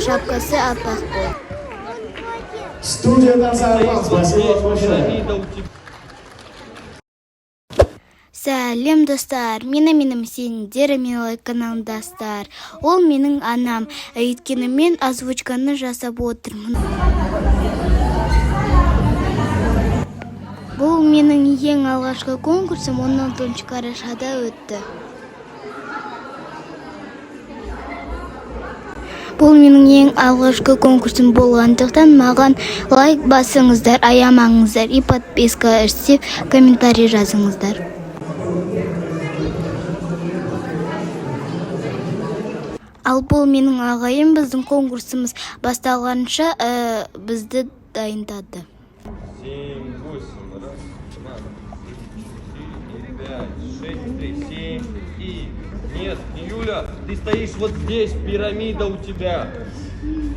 Шапкасы аппақ болды. Студия танца Арлан, спасибо большое. Сәлем достар, менің сендер менің каналдастар. Ол менің анам, өйткені мен озвучканы жасап отырмын. Бұл менің ең алғашқы конкурсым 16 қарашада өтті. Бұл менің ең алғашқы конкурсым болғандықтан маған лайк басыңыздар, аямаңыздар, и подписка істеп, комментарий жазыңыздар. Ал бұл менің ағайым, біздің конкурсымыз басталғанша бізді дайындады. 7, 8, раз, 2, 3, 4, 5, 6, 3, 7 и... Нет, не Юля, ты стоишь вот здесь, пирамида у тебя.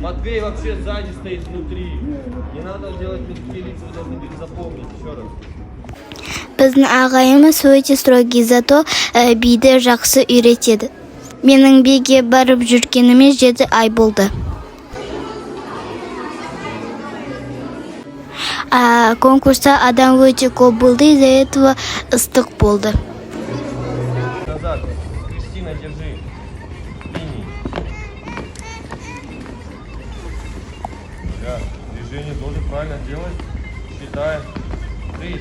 Матвей вообще сзади стоит внутри. Не надо делать такие лица, вы должны запомнить еще раз. Біздің ағайымыз өте строгий, зато биді жақсы үйретеді. Менің биге барып жүргеніме 7 ай болды. Конкурста адам өте көп болды, из-за этого ыстық болды. Назад. Кристина, держи. Линии. Да, движение тоже правильно делай. Считаем. 3.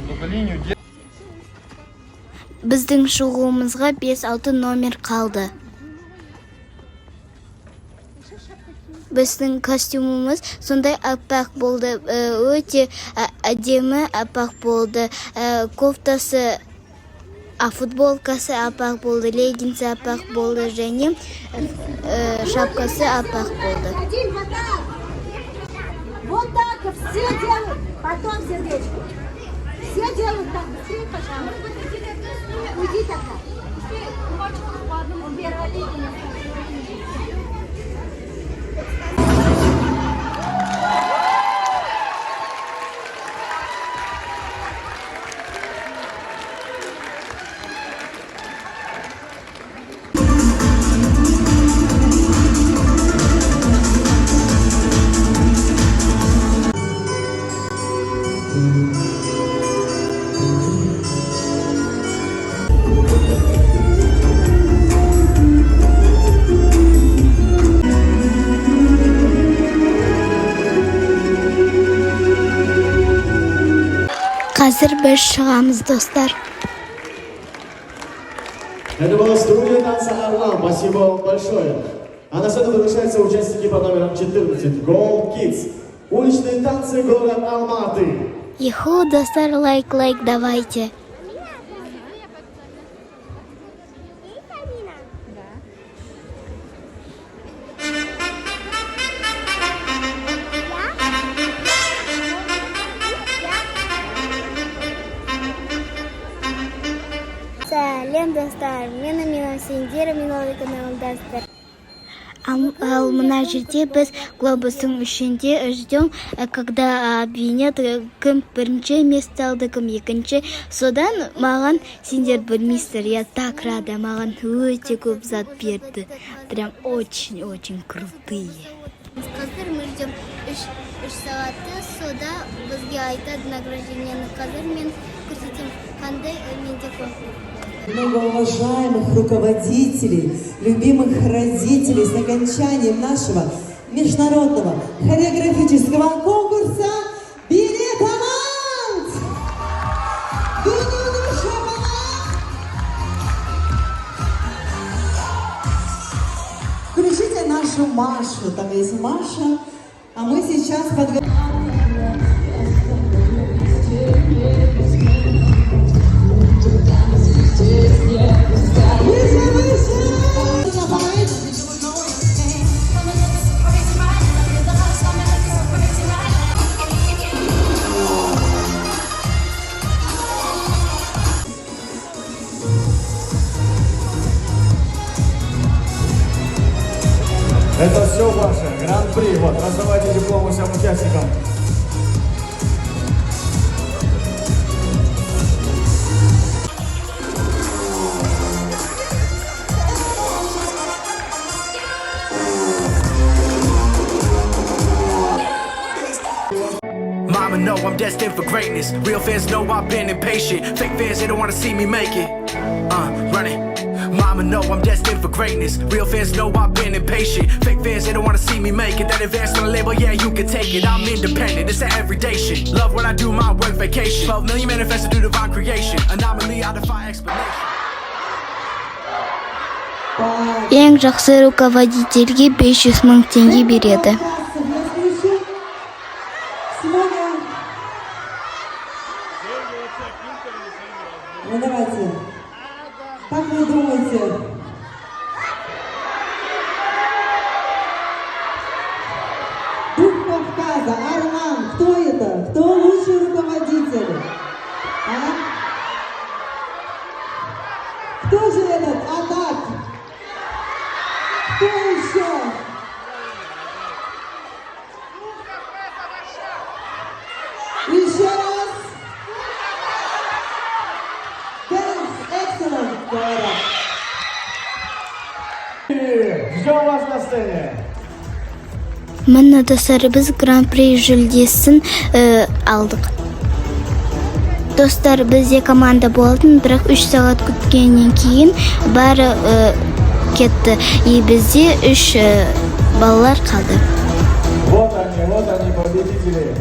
Только линию держи. Біздің шығуымызға 5-6 номер қалды. Біздің костюмымыз сондай аппақ болды, өте әдемі аппақ болды. Кофтасы, футболкасы аппақ болды, леггинсы аппақ болды, және шапкасы аппақ болды. Вот так все делают, потом сердечко. Все делают так, быстрее, пожалуйста. Уйди тогда. Қазір біз шығамыз, достар. Это была студия танца Арлан, спасибо вам большое. А на сцену приглашаются участники под номером 14, Gold Kids. Уличные танцы, город Алматы. Иху, достар, лайк, давайте. Сәлем, достар, менің сендер менің каналдастар. Ал мына жерде біз глобустың ішінде ждем, когда обвинят, кім бірінші место алды, кім екінші. Содан маған сендер білмейсіздер, я так рада, маған өте көп зат берді. Прям очень крутые. Қазір мы ждем 3 сағатты, сода бізге айтады награждениені. Қазір мен көрсетем, қандай менде конкурс. Многоуважаемых руководителей, любимых родителей с окончанием нашего международного хореографического конкурса «Билет команд». Включите нашу Машу, там есть Маша, а мы сейчас подготовим. Это все ваше гран-при. Вот, раздавайте дипломы всем участникам. destined for greatness. Real fans know I've been impatient. Fake fans, they don't wanna see me make it. Run it. Mama know I'm destined for greatness. Real fans know I've been impatient. Fake fans, they don't wanna see me make it. That advance on the label, yeah, you can take it. I'm independent, it's an everyday shit. Love when I do my work vacation. 12 million manifested through divine creation. Anomaly, I defy explanation. Ең жақсы руководительге 500 мың теңге береді. Ну давайте. Как вы думаете? Дух Кавказа, Арман, кто это? Кто лучший руководитель? А? Кто же этот Адак? Кто еще? Еще раз. Excellent, говорят. Ждем вас на сцене. Міне достар, біз гран-при жүлдесін алдық. Достар, бізде команда болдың, бірақ 3 сағат күткеннен кейін бәрі кетті. И бізде 3 балалар қалды. Вот они, победители.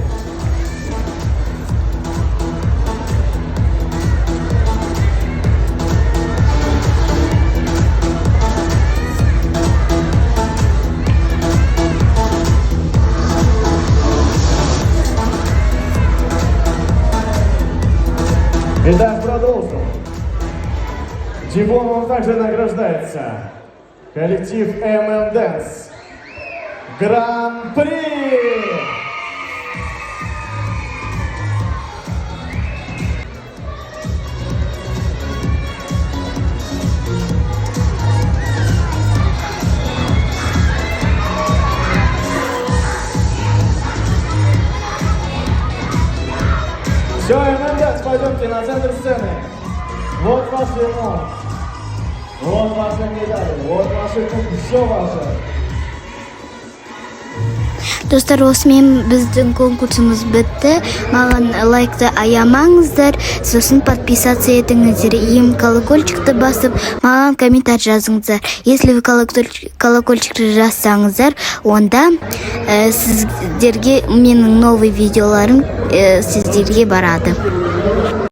Итак, продолжим. Дипломом также награждается коллектив MM Dance. Гран-при! Все, MM Dance, пойдемте на центр сцены. Вот ваш лимон. Вот ваши медали. Вот ваши кубки. Все ваше. Достар, осымен біздің конкурсымыз бітті. Маған лайкты аямаңыздар, сосын подписаться етіңіздер. Ем колокольчикті басып, маған комментарий жазыңыздар. Если вы колокольчикті жазсаңыздар, онда сіздерге менің новый видеоларым сіздерге барады.